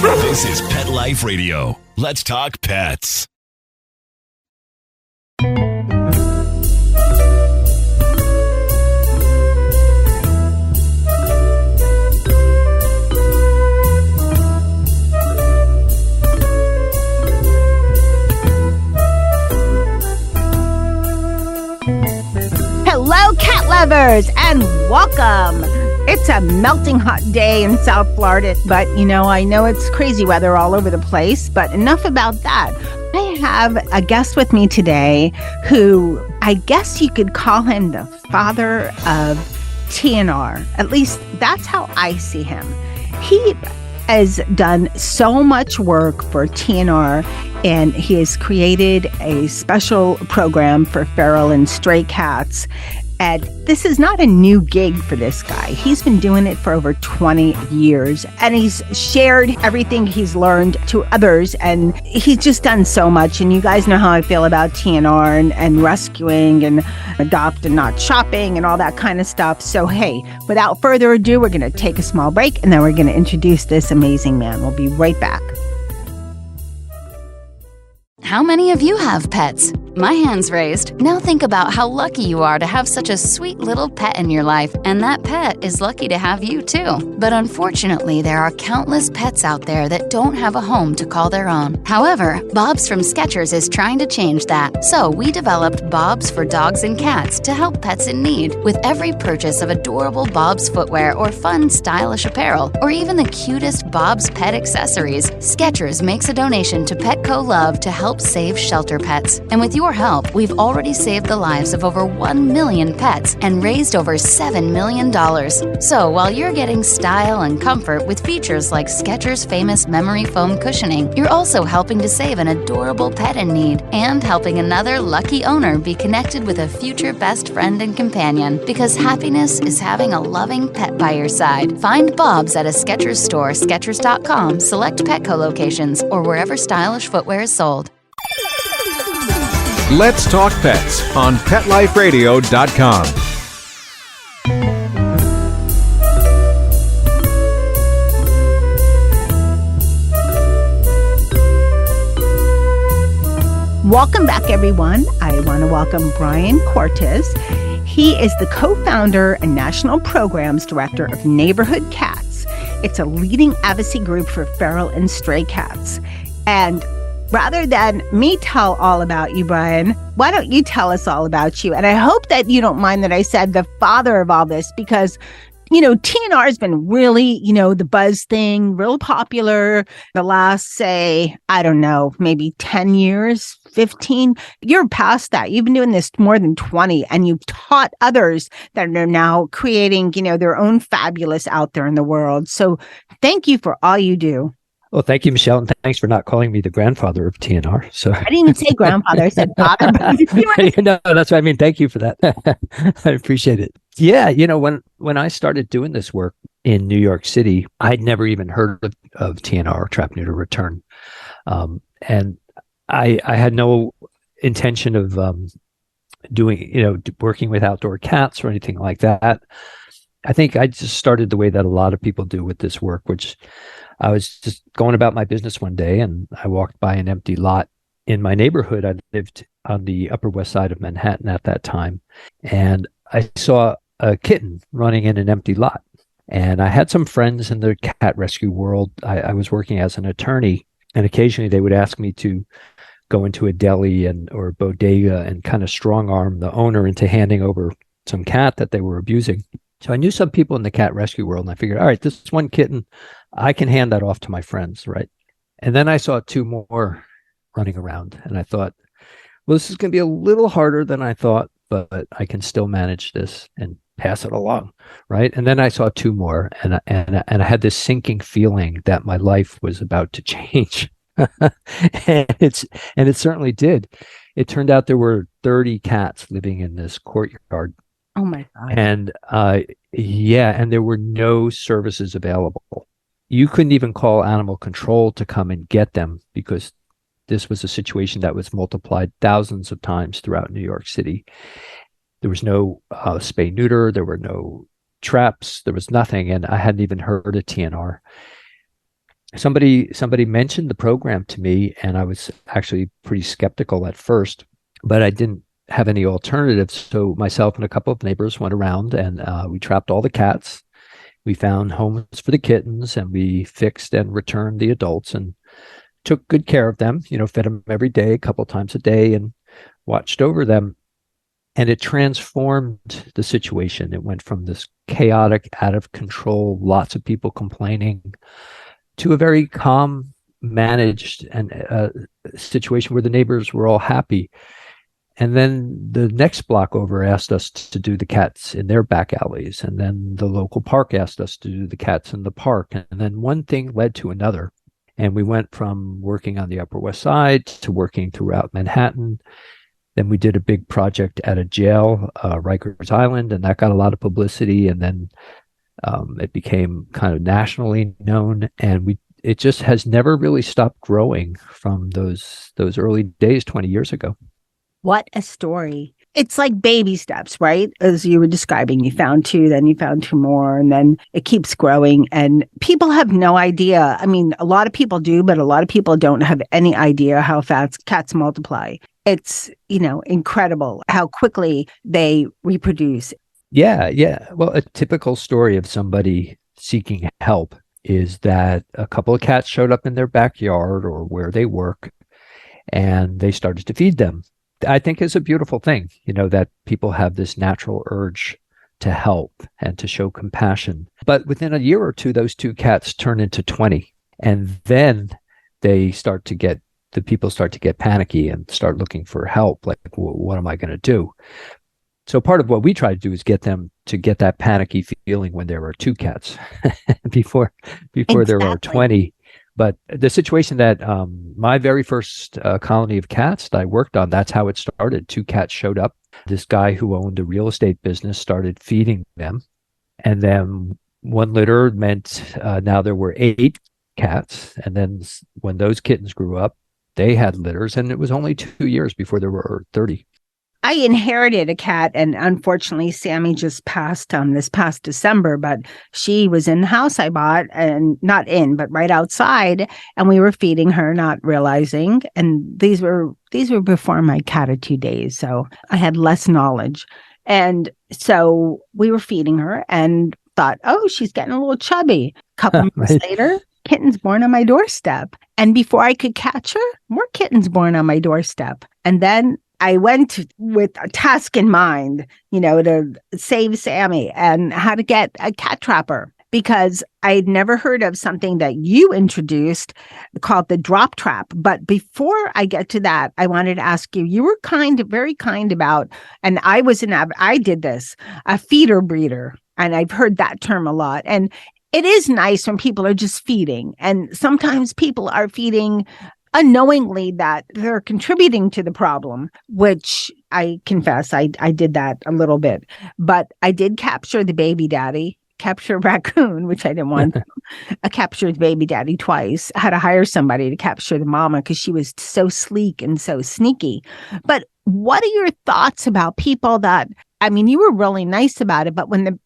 This is Pet Life Radio. Let's talk pets. Hello, cat lovers, and welcome. It's a melting hot day in South Florida, but I know it's crazy weather all over the place, but enough about that. I have a guest with me today who I guess you could call him the father of TNR. At least that's how I see him. He has done so much work for TNR, and he has created a special program for feral and stray cats. And this is not a new gig for this guy. He's been doing it for over 20 years, and he's shared everything he's learned to others, and he's just done so much. And you guys know how I feel about TNR and rescuing and adopt and not shopping and all that kind of stuff. So, hey, without further ado, we're going to take a small break, and then we're going to introduce this amazing man. We'll be right back. How many of you have pets? My hand's raised. Now think about how lucky you are to have such a sweet little pet in your life, and that pet is lucky to have you too. But unfortunately, there are countless pets out there that don't have a home to call their own. However, Bob's from Skechers is trying to change that. So we developed Bob's for dogs and cats to help pets in need. With every purchase of adorable Bob's footwear or fun, stylish apparel, or even the cutest Bob's pet accessories, Skechers makes a donation to Petco Love to help save shelter pets. And with your help, we've already saved the lives of over 1 million pets and raised over $7 million. So while you're getting style and comfort with features like Skechers' famous memory foam cushioning, you're also helping to save an adorable pet in need and helping another lucky owner be connected with a future best friend and companion, because happiness is having a loving pet by your side. Find Bob's at a Skechers store, Skechers.com, select Petco locations, or wherever stylish footwear is sold. Let's Talk Pets on PetLifeRadio.com. Welcome back, everyone. I want to welcome Bryan Kortis. He is the co-founder and national programs director of Neighborhood Cats. It's a leading advocacy group for feral and stray cats. And rather than me tell all about you, Bryan, why don't you tell us all about you? And I hope that you don't mind that I said the father of all this, because, TNR has been really, the buzz thing, real popular the last, say, I don't know, maybe 10 years, 15. You're past that. You've been doing this more than 20, and you've taught others that are now creating, their own fabulous out there in the world. So thank you for all you do. Well, thank you, Michelle, and thanks for not calling me the grandfather of TNR. So I didn't even say grandfather; I said father. No, that's what I mean. Thank you for that. I appreciate it. Yeah, when I started doing this work in New York City, I'd never even heard of TNR, trap-neuter-return, and I had no intention of doing, working with outdoor cats or anything like that. I think I just started the way that a lot of people do with this work, which I was just going about my business one day, and I walked by an empty lot in my neighborhood. I lived on the Upper West Side of Manhattan at that time, and I saw a kitten running in an empty lot. And I had some friends in the cat rescue world. I was working as an attorney, and occasionally they would ask me to go into a deli or a bodega and kind of strong arm the owner into handing over some cat that they were abusing. So I knew some people in the cat rescue world, and I figured, all right, this one kitten, I can hand that off to my friends, right? And then I saw two more running around, and I thought, well, this is going to be a little harder than I thought, but I can still manage this and pass it along, right? And then I saw two more, and I had this sinking feeling that my life was about to change, and it certainly did. It turned out there were 30 cats living in this courtyard. Oh my God! And and there were no services available. You couldn't even call animal control to come and get them, because this was a situation that was multiplied thousands of times throughout New York City. There was no spay neuter, there were no traps, there was nothing, and I hadn't even heard of TNR. somebody mentioned the program to me, and I was actually pretty skeptical at first, but I didn't have any alternatives. So myself and a couple of neighbors went around, and we trapped all the cats. We found homes for the kittens, and we fixed and returned the adults and took good care of them, fed them every day, a couple times a day, and watched over them. And it transformed the situation. It went from this chaotic, out of control, lots of people complaining, to a very calm, managed and situation where the neighbors were all happy. And then the next block over asked us to do the cats in their back alleys. And then the local park asked us to do the cats in the park. And then one thing led to another. And we went from working on the Upper West Side to working throughout Manhattan. Then we did a big project at a jail, Rikers Island, and that got a lot of publicity. And then it became kind of nationally known. And it just has never really stopped growing from those early days 20 years ago. What a story. It's like baby steps, right? As you were describing, you found two, then you found two more, and then it keeps growing. And people have no idea. I mean, a lot of people do, but a lot of people don't have any idea how fast cats multiply. It's, incredible how quickly they reproduce. Yeah. Well, a typical story of somebody seeking help is that a couple of cats showed up in their backyard or where they work, and they started to feed them. I think is a beautiful thing, that people have this natural urge to help and to show compassion. But within a year or two, those two cats turn into 20. And then the people start to get panicky and start looking for help. Like, what am I going to do? So part of what we try to do is get them to get that panicky feeling when there are two cats before there are 20. But the situation that my very first colony of cats that I worked on, that's how it started. Two cats showed up. This guy who owned a real estate business started feeding them. And then one litter meant now there were 8 cats. And then when those kittens grew up, they had litters. And it was only 2 years before there were 30. I inherited a cat, and unfortunately, Sammy just passed this past December, but she was in the house I bought, and not in, but right outside, and we were feeding her, not realizing. And these were before my Cattitude days, so I had less knowledge. And so we were feeding her and thought, oh, she's getting a little chubby. A couple months later, kittens born on my doorstep. And before I could catch her, more kittens born on my doorstep. And then I went with a task in mind, to save Sammy and how to get a cat trapper, because I'd never heard of something that you introduced called the drop trap. But before I get to that, I wanted to ask you, you were very kind about, and I did this, a feeder breeder. And I've heard that term a lot. And it is nice when people are just feeding. And sometimes people are feeding unknowingly that they're contributing to the problem, which I confess I did that a little bit. But I did capture the baby daddy, capture a raccoon, which I didn't want to. I captured the baby daddy twice. I had to hire somebody to capture the mama because she was so sleek and so sneaky. But what are your thoughts about people that, you were really nice about it, but when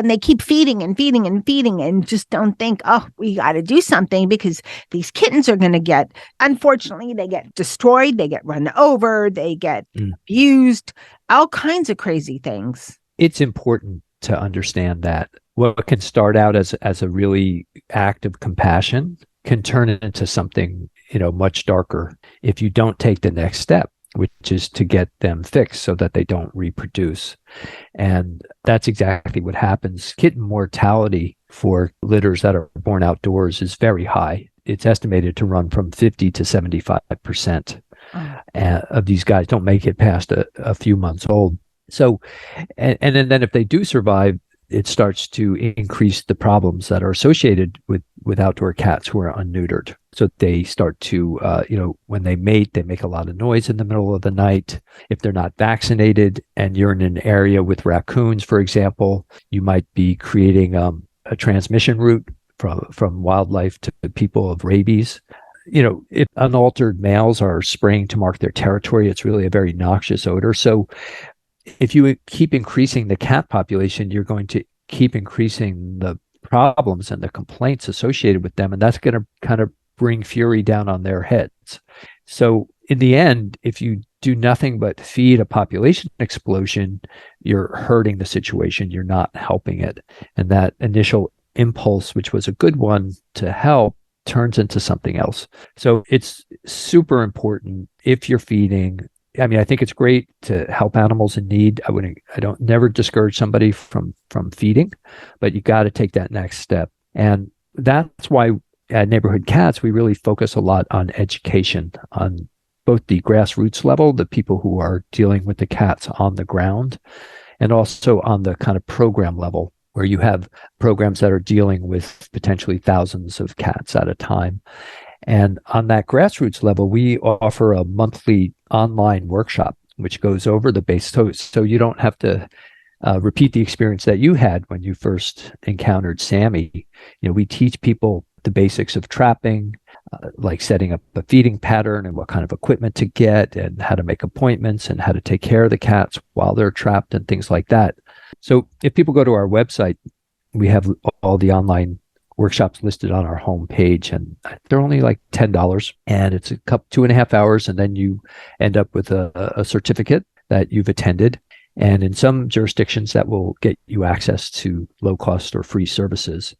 they keep feeding and just don't think, oh, we got to do something because these kittens are going to unfortunately, they get destroyed, they get run over, they get abused, all kinds of crazy things. It's important to understand that what can start out as a really act of compassion can turn into something, much darker if you don't take the next step, which is to get them fixed so that they don't reproduce. And that's exactly what happens. Kitten mortality for litters that are born outdoors is very high. It's estimated to run from 50 to 75% of these guys don't make it past a few months old. So, and then if they do survive, it starts to increase the problems that are associated with outdoor cats who are unneutered. So they start to, when they mate, they make a lot of noise in the middle of the night. If they're not vaccinated and you're in an area with raccoons, for example, you might be creating a transmission route from wildlife to people of rabies. If unaltered males are spraying to mark their territory, it's really a very noxious odor. So if you keep increasing the cat population, you're going to keep increasing the problems and the complaints associated with them, and that's going to kind of bring fury down on their heads. So in the end, if you do nothing but feed a population explosion, you're hurting the situation. You're not helping it. And that initial impulse, which was a good one to help, turns into something else. So it's super important if you're feeding. I mean, I think it's great to help animals in need. I don't never discourage somebody from feeding, but you got to take that next step. And that's why at Neighborhood Cats, we really focus a lot on education on both the grassroots level, the people who are dealing with the cats on the ground, and also on the kind of program level, where you have programs that are dealing with potentially thousands of cats at a time. And on that grassroots level, we offer a monthly online workshop, which goes over the basics. So you don't have to repeat the experience that you had when you first encountered Sammy. We teach people the basics of trapping, like setting up a feeding pattern and what kind of equipment to get and how to make appointments and how to take care of the cats while they're trapped and things like that. So if people go to our website, we have all the online workshops listed on our homepage, and they're only like $10, and it's a couple 2.5 hours, and then you end up with a certificate that you've attended. And in some jurisdictions, that will get you access to low cost or free services.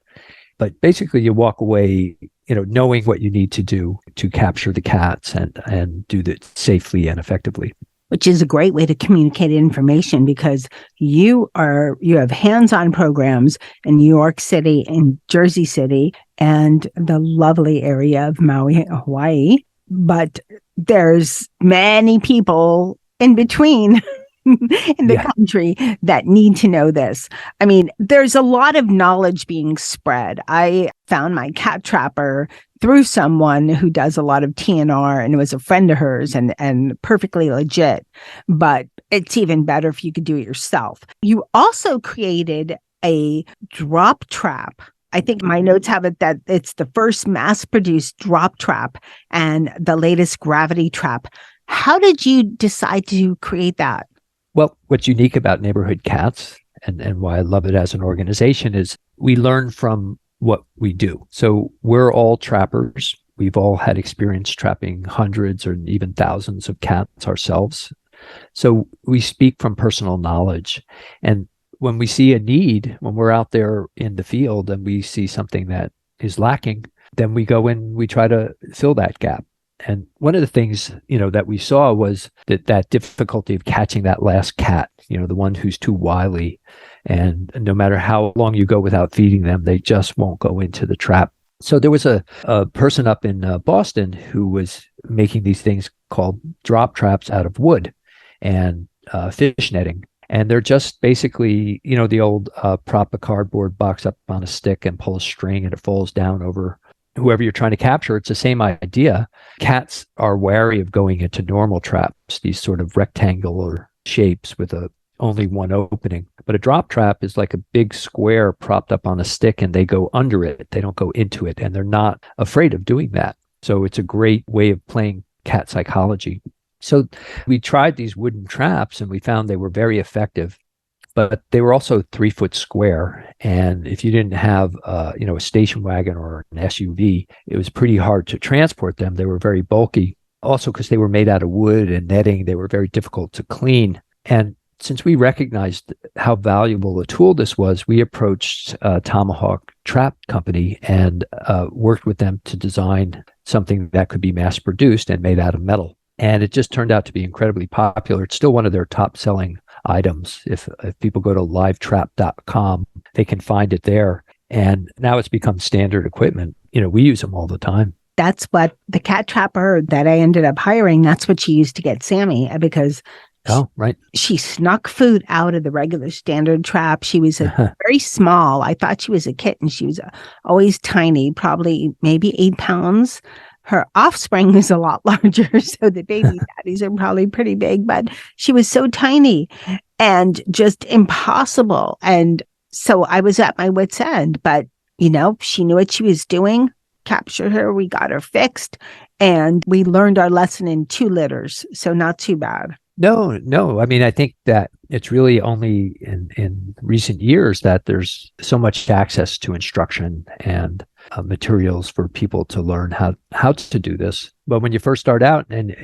But basically, you walk away, knowing what you need to do to capture the cats and do that safely and effectively. Which is a great way to communicate information, because you have hands-on programs in New York City and Jersey City and the lovely area of Maui, Hawaii. But there's many people in between in the country that need to know this. I mean, there's a lot of knowledge being spread. I found my cat trapper through someone who does a lot of TNR, and it was a friend of hers and perfectly legit. But it's even better if you could do it yourself. You also created a drop trap. I think my notes have it that it's the first mass-produced drop trap and the latest gravity trap. How did you decide to create that? Well, what's unique about Neighborhood Cats and why I love it as an organization is we learn from what we do. So we're all trappers. We've all had experience trapping hundreds or even thousands of cats ourselves. So we speak from personal knowledge. And when we see a need, when we're out there in the field and we see something that is lacking, then we go in, we try to fill that gap. And one of the things, that we saw was that difficulty of catching that last cat, the one who's too wily. And no matter how long you go without feeding them, they just won't go into the trap. So there was a person up in Boston who was making these things called drop traps out of wood and fish netting. And they're just basically, the old prop a cardboard box up on a stick and pull a string and it falls down over whoever you're trying to capture. It's the same idea. Cats are wary of going into normal traps, these sort of rectangular shapes with only one opening. But a drop trap is like a big square propped up on a stick, and they go under it. They don't go into it, and they're not afraid of doing that. So it's a great way of playing cat psychology. So we tried these wooden traps, and we found they were very effective. But they were also 3 foot square. And if you didn't have, a station wagon or an SUV, it was pretty hard to transport them. They were very bulky. Also, because they were made out of wood and netting, they were very difficult to clean. And since we recognized how valuable a tool this was, we approached Tomahawk Trap Company and worked with them to design something that could be mass produced and made out of metal. And it just turned out to be incredibly popular. It's still one of their top selling items. If people go to livetrap.com, they can find it there. And now it's become standard equipment. We use them all the time. That's what the cat trapper that I ended up hiring, that's what she used to get Sammy, because she snuck food out of the regular standard trap. She was very small. I thought she was a kitten. She was always tiny, probably maybe 8 pounds. Her offspring is a lot larger, so the baby daddies are probably pretty big, but she was so tiny and just impossible. And so I was at my wit's end, but, she knew what she was doing, captured her, we got her fixed, and we learned our lesson in 2 litters, so not too bad. No. I mean, I think that it's really only in recent years that there's so much access to instruction and materials for people to learn how to do this. But when you first start out, and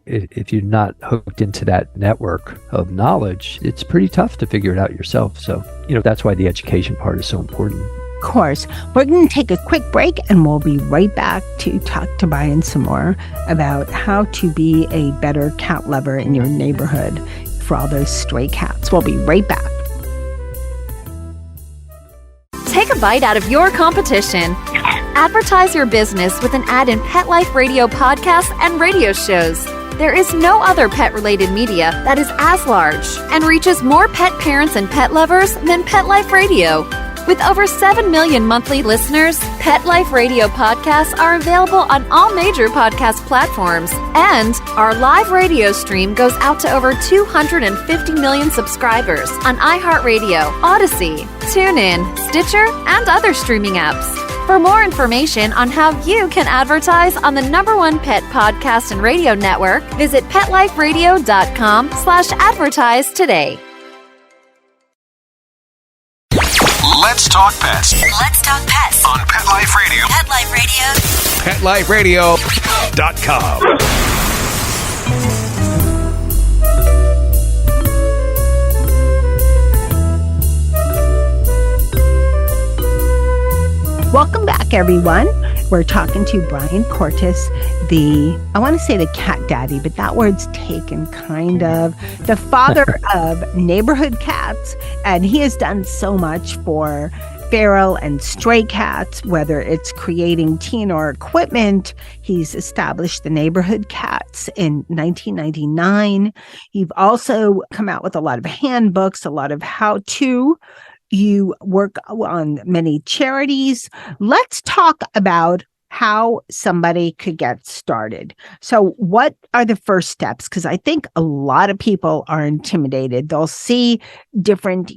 if you're not hooked into that network of knowledge, it's pretty tough to figure it out yourself. So that's why the education part is so important. Of course. We're going to take a quick break, and we'll be right back to talk to Bryan some more about how to be a better cat lover in your neighborhood for all those stray cats. We'll be right back. Take a bite out of your competition. Advertise your business with an ad in Pet Life Radio podcasts and radio shows. There is no other pet-related media that is as large and reaches more pet parents and pet lovers than Pet Life Radio. With over 7 million monthly listeners, Pet Life Radio podcasts are available on all major podcast platforms. And our live radio stream goes out to over 250 million subscribers on iHeartRadio, Odyssey, TuneIn, Stitcher, and other streaming apps. For more information on how you can advertise on the #1 pet podcast and radio network, visit PetLifeRadio.com/advertise today. Let's talk pets. Let's talk pets On Pet Life Radio. Pet Life Radio. PetLifeRadio.com. Welcome back, everyone. We're talking to Bryan Kortis, I want to say the cat daddy, but that word's taken kind of, the father of neighborhood cats. And he has done so much for feral and stray cats, whether it's creating TNR equipment. He's established the Neighborhood Cats in 1999. You've also come out with a lot of handbooks, a lot of how-to. You work on many charities. Let's talk about how somebody could get started. So what are the first steps? Because I think a lot of people are intimidated. They'll see different,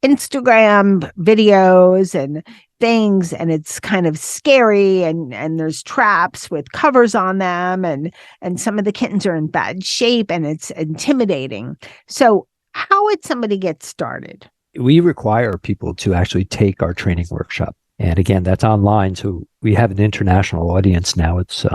Instagram videos and things, and it's kind of scary, and there's traps with covers on them, and some of the kittens are in bad shape, and it's intimidating. So how would somebody get started? We require people to actually take our training workshop. And again, that's online. So we have an international audience now. It's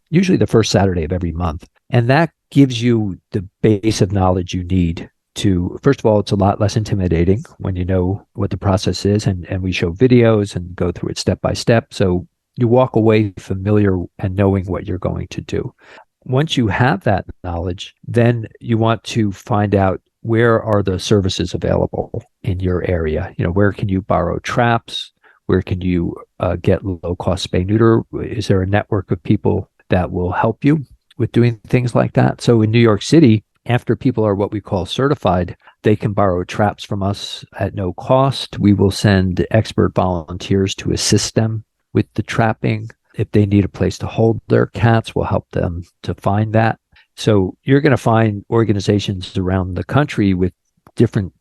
usually the first Saturday of every month. And that gives you the base of knowledge you need to, first of all, it's a lot less intimidating when you know what the process is. And we show videos and go through it step by step. So you walk away familiar and knowing what you're going to do. Once you have that knowledge, then you want to find out, where are the services available in your area? Where can you borrow traps? Where can you get low-cost spay-neuter? Is there a network of people that will help you with doing things like that? So in New York City, after people are what we call certified, they can borrow traps from us at no cost. We will send expert volunteers to assist them with the trapping. If they need a place to hold their cats, we'll help them to find that. So you're going to find organizations around the country with different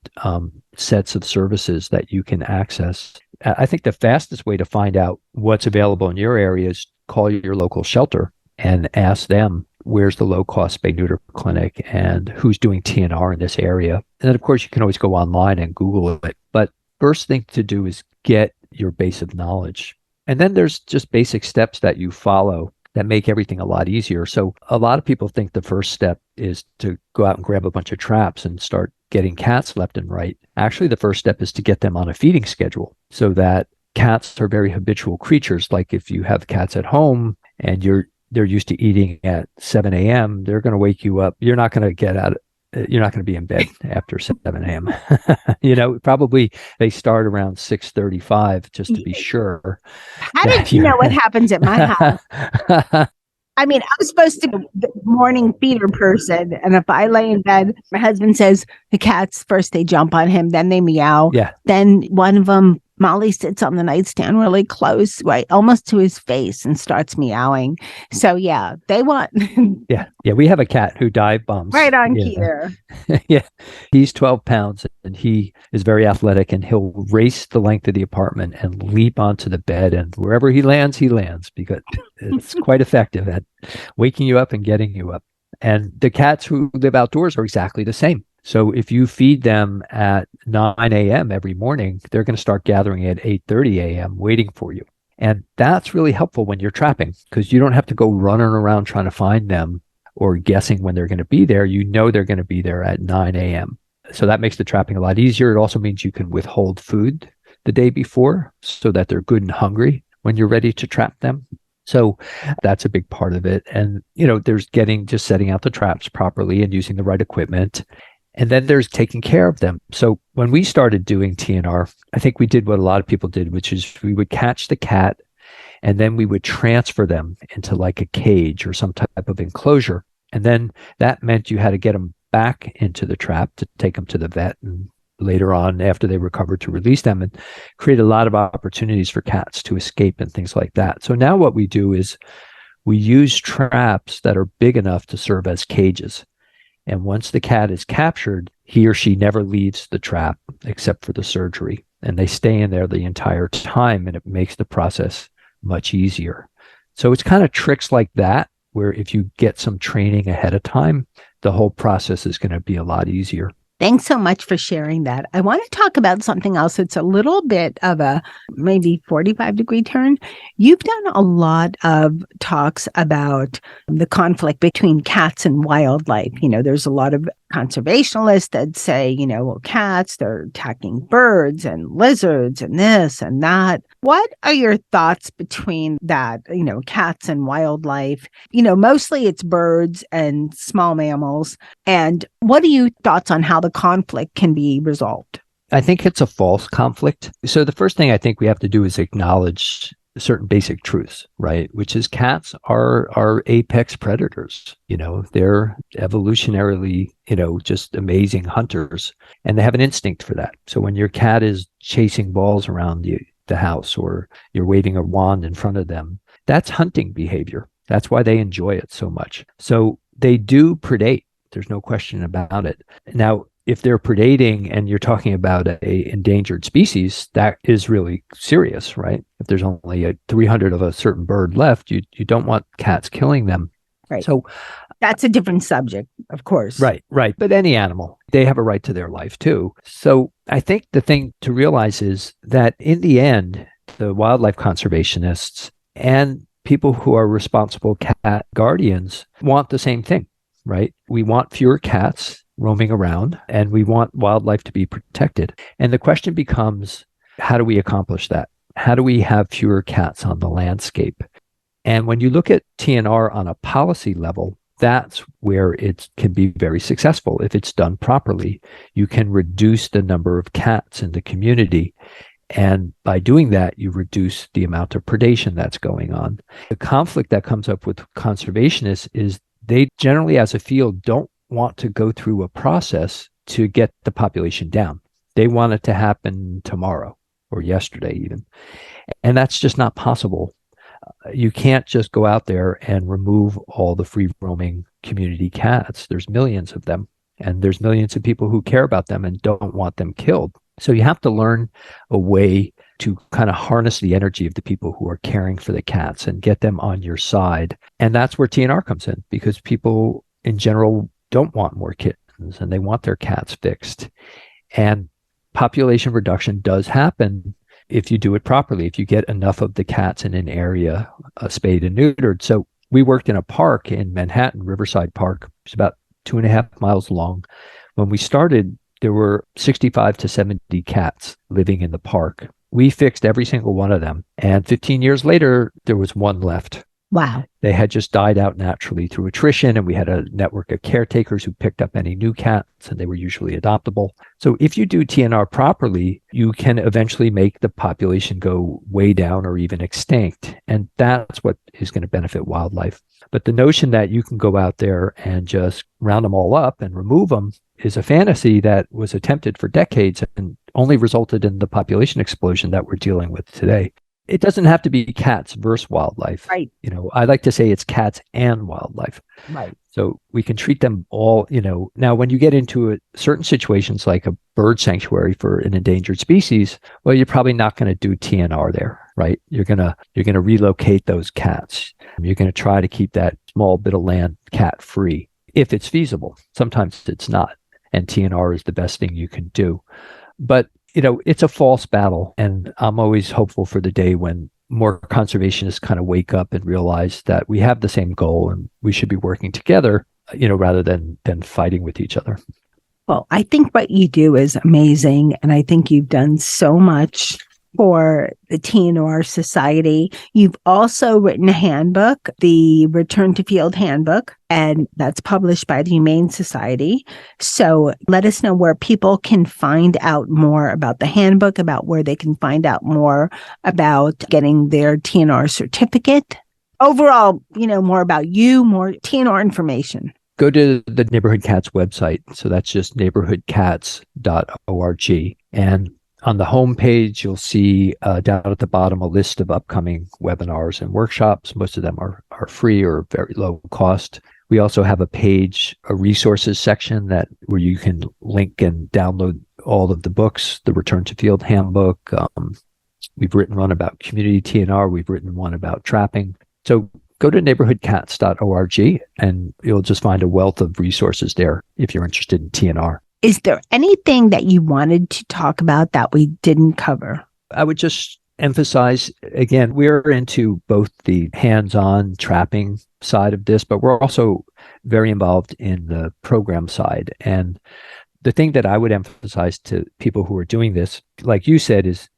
sets of services that you can access. I think the fastest way to find out what's available in your area is call your local shelter and ask them, where's the low-cost spay-neuter clinic and who's doing TNR in this area. And then, of course, you can always go online and Google it. But first thing to do is get your base of knowledge. And then there's just basic steps that you follow that make everything a lot easier. So a lot of people think the first step is to go out and grab a bunch of traps and start getting cats left and right. Actually, the first step is to get them on a feeding schedule so that cats are very habitual creatures. Like if you have cats at home and they're used to eating at 7 a.m., they're going to wake you up. You're not going to get out. You're not going to be in bed after 7 a.m. Probably they start around 6:35 just to be sure. How did you know what happens at my house? I mean, I'm supposed to be the morning feeder person. And if I lay in bed, my husband says the cats, first they jump on him, then they meow. Yeah. Then one of them, Molly, sits on the nightstand really close, right, almost to his face, and starts meowing. So yeah, they want. Yeah. We have a cat who dive bombs right on key there. Yeah, he's 12 pounds and he is very athletic, and he'll race the length of the apartment and leap onto the bed, and wherever he lands because it's quite effective at waking you up and getting you up. And the cats who live outdoors are exactly the same. So if you feed them at 9 a.m. every morning, they're going to start gathering at 8:30 a.m. waiting for you. And that's really helpful when you're trapping, because you don't have to go running around trying to find them or guessing when they're going to be there. You know they're going to be there at 9 a.m. So that makes the trapping a lot easier. It also means you can withhold food the day before so that they're good and hungry when you're ready to trap them. So that's a big part of it. And, there's just setting out the traps properly and using the right equipment. And then there's taking care of them. So when we started doing TNR, I think we did what a lot of people did, which is we would catch the cat and then we would transfer them into like a cage or some type of enclosure. And then that meant you had to get them back into the trap to take them to the vet and later on after they recovered to release them, and create a lot of opportunities for cats to escape and things like that. So now what we do is we use traps that are big enough to serve as cages. And once the cat is captured, he or she never leaves the trap except for the surgery. And they stay in there the entire time, and it makes the process much easier. So it's kind of tricks like that, where if you get some training ahead of time, the whole process is going to be a lot easier. Thanks so much for sharing that. I want to talk about something else. It's a little bit of a maybe 45-degree turn. You've done a lot of talks about the conflict between cats and wildlife. There's a lot of conservationists that say, well, cats, they're attacking birds and lizards and this and that. What are your thoughts between that, cats and wildlife? Mostly it's birds and small mammals. And what are your thoughts on how the conflict can be resolved? I think it's a false conflict. So the first thing I think we have to do is acknowledge certain basic truths, right? Which is cats are apex predators. They're evolutionarily, just amazing hunters, and they have an instinct for that. So when your cat is chasing balls around the house, or you're waving a wand in front of them, that's hunting behavior. That's why they enjoy it so much. So they do predate. There's no question about it. Now, if they're predating and you're talking about a endangered species, that is really serious, right? If there's only 300 of a certain bird left, you don't want cats killing them. Right. So that's a different subject, of course. Right. But any animal, they have a right to their life too. So I think the thing to realize is that in the end, the wildlife conservationists and people who are responsible cat guardians want the same thing, right? We want fewer cats roaming around, and we want wildlife to be protected. And the question becomes, how do we accomplish that? How do we have fewer cats on the landscape? And when you look at TNR on a policy level, that's where it can be very successful. If it's done properly, you can reduce the number of cats in the community. And by doing that, you reduce the amount of predation that's going on. The conflict that comes up with conservationists is they generally, as a field, don't want to go through a process to get the population down. They want it to happen tomorrow or yesterday even. And that's just not possible. You can't just go out there and remove all the free roaming community cats. There's millions of them, and there's millions of people who care about them and don't want them killed. So you have to learn a way to kind of harness the energy of the people who are caring for the cats and get them on your side. And that's where TNR comes in, because people in general don't want more kittens and they want their cats fixed. And population reduction does happen if you do it properly, if you get enough of the cats in an area spayed and neutered. So we worked in a park in Manhattan, Riverside Park. It's about 2.5 miles long. When we started, there were 65 to 70 cats living in the park. We fixed every single one of them. And 15 years later, there was one left. Wow. They had just died out naturally through attrition, and we had a network of caretakers who picked up any new cats, and they were usually adoptable. So if you do TNR properly, you can eventually make the population go way down or even extinct. And that's what is going to benefit wildlife. But the notion that you can go out there and just round them all up and remove them is a fantasy that was attempted for decades and only resulted in the population explosion that we're dealing with today. It doesn't have to be cats versus wildlife. Right. I like to say it's cats and wildlife. Right. So we can treat them all, Now, when you get into certain situations like a bird sanctuary for an endangered species, well, you're probably not going to do TNR there, right? You're going to relocate those cats. You're going to try to keep that small bit of land cat free. if it's feasible. Sometimes it's not, and TNR is the best thing you can do. But, it's a false battle, and I'm always hopeful for the day when more conservationists kind of wake up and realize that we have the same goal and we should be working together, rather than fighting with each other. Well, I think what you do is amazing, and I think you've done so much for the TNR Society. You've also written a handbook, the Return to Field Handbook, and that's published by the Humane Society. So let us know where people can find out more about the handbook, about where they can find out more about getting their TNR certificate. Overall, more about you, more TNR information. Go to the Neighborhood Cats website. So that's just neighborhoodcats.org. And on the homepage, you'll see down at the bottom a list of upcoming webinars and workshops. Most of them are free or very low cost. We also have a page, a resources section where you can link and download all of the books, the Return to Field Handbook. We've written one about community TNR. We've written one about trapping. So go to neighborhoodcats.org and you'll just find a wealth of resources there if you're interested in TNR. Is there anything that you wanted to talk about that we didn't cover? I would just emphasize, again, we're into both the hands-on trapping side of this, but we're also very involved in the program side. And the thing that I would emphasize to people who are doing this, like you said, is,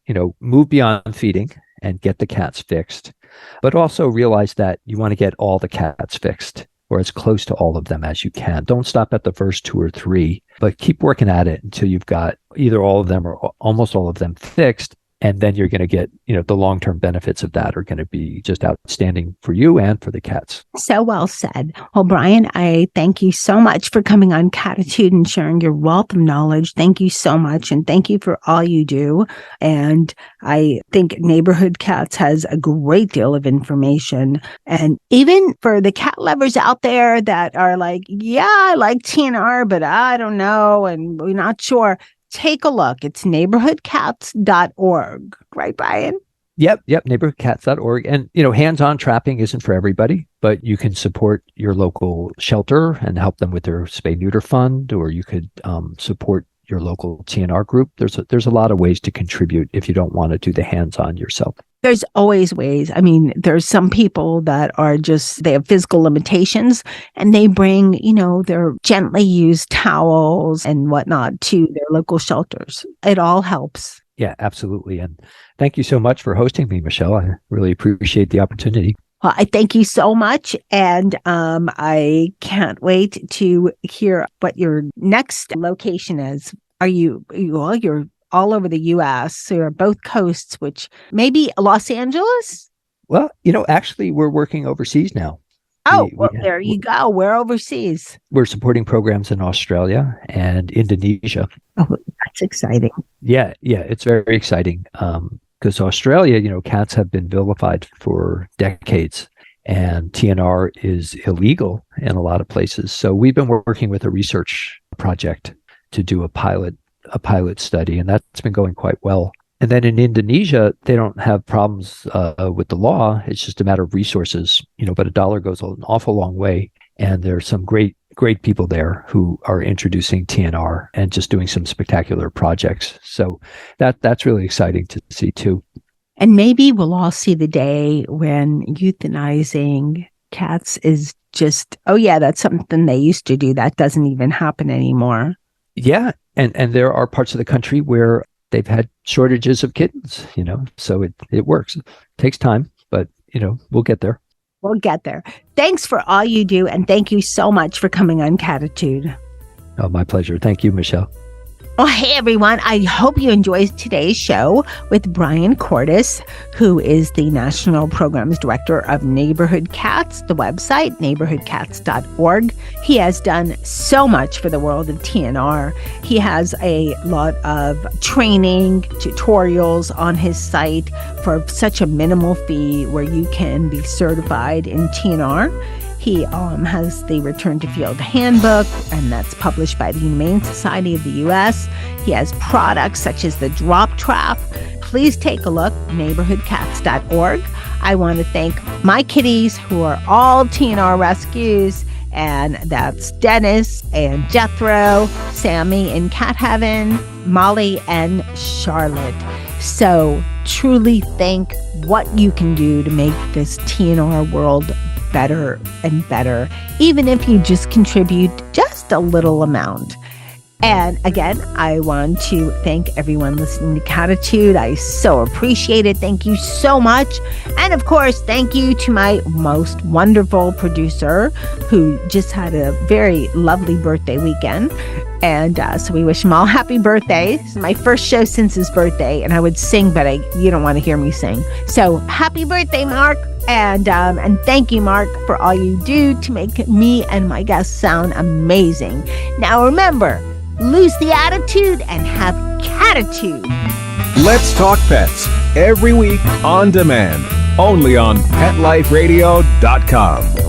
move beyond feeding and get the cats fixed, but also realize that you want to get all the cats fixed, or as close to all of them as you can. Don't stop at the first 2 or 3, but keep working at it until you've got either all of them or almost all of them fixed. And then you're going to get, the long-term benefits of that are going to be just outstanding for you and for the cats. So well said. Well, Bryan, I thank you so much for coming on Cattitude and sharing your wealth of knowledge. Thank you so much. And thank you for all you do. And I think Neighborhood Cats has a great deal of information. And even for the cat lovers out there that are like, yeah, I like TNR, but I don't know, and we're not sure. Take a look. It's neighborhoodcats.org. Right, Bryan? Yep, neighborhoodcats.org. And, hands-on trapping isn't for everybody, but you can support your local shelter and help them with their spay-neuter fund, or you could support your local TNR group. There's a lot of ways to contribute if you don't want to do the hands-on yourself. There's always ways. I mean, there's some people that are they have physical limitations and they bring, their gently used towels and whatnot to their local shelters. It all helps. Yeah, absolutely. And thank you so much for hosting me, Michelle. I really appreciate the opportunity. Well, I thank you so much. And I can't wait to hear what your next location is. You're all over the U.S. So you're both coasts, which maybe Los Angeles? Well, actually, we're working overseas now. Oh, there you go. We're overseas. We're supporting programs in Australia and Indonesia. Oh, that's exciting. Yeah, it's very exciting because Australia, cats have been vilified for decades and TNR is illegal in a lot of places. So we've been working with a research project to do a pilot study, and that's been going quite well. And then in Indonesia, they don't have problems with the law. It's just a matter of resources, but $1 goes an awful long way. And there's some great people there who are introducing TNR and just doing some spectacular projects. So that's really exciting to see too. And maybe we'll all see the day when euthanizing cats is just, oh yeah, that's something they used to do. That doesn't even happen anymore. Yeah. And there are parts of the country where they've had shortages of kittens, so it works. It takes time, but, we'll get there. We'll get there. Thanks for all you do. And thank you so much for coming on Cattitude. Oh, my pleasure. Thank you, Michelle. Well, hey, everyone. I hope you enjoyed today's show with Bryan Kortis, who is the National Programs Director of Neighborhood Cats, the website, neighborhoodcats.org. He has done so much for the world of TNR. He has a lot of training, tutorials on his site for such a minimal fee where you can be certified in TNR. He has the Return to Field Handbook, and that's published by the Humane Society of the U.S. He has products such as the Drop Trap. Please take a look, neighborhoodcats.org. I want to thank my kitties who are all TNR rescues, And that's Dennis and Jethro, Sammy in Cat Heaven, Molly and Charlotte. So truly think what you can do to make this TNR world better and better, even if you just contribute just a little amount. And again, I want to thank everyone listening to Cattitude. I so appreciate it. Thank you so much. And of course, thank you to my most wonderful producer who just had a very lovely birthday weekend. And so we wish him all happy birthday. This is my first show since his birthday, and I would sing, but you don't want to hear me sing. So happy birthday, Mark. And thank you, Mark, for all you do to make me and my guests sound amazing. Now remember, lose the attitude and have Cattitude. Let's Talk Pets, every week on demand, only on PetLifeRadio.com.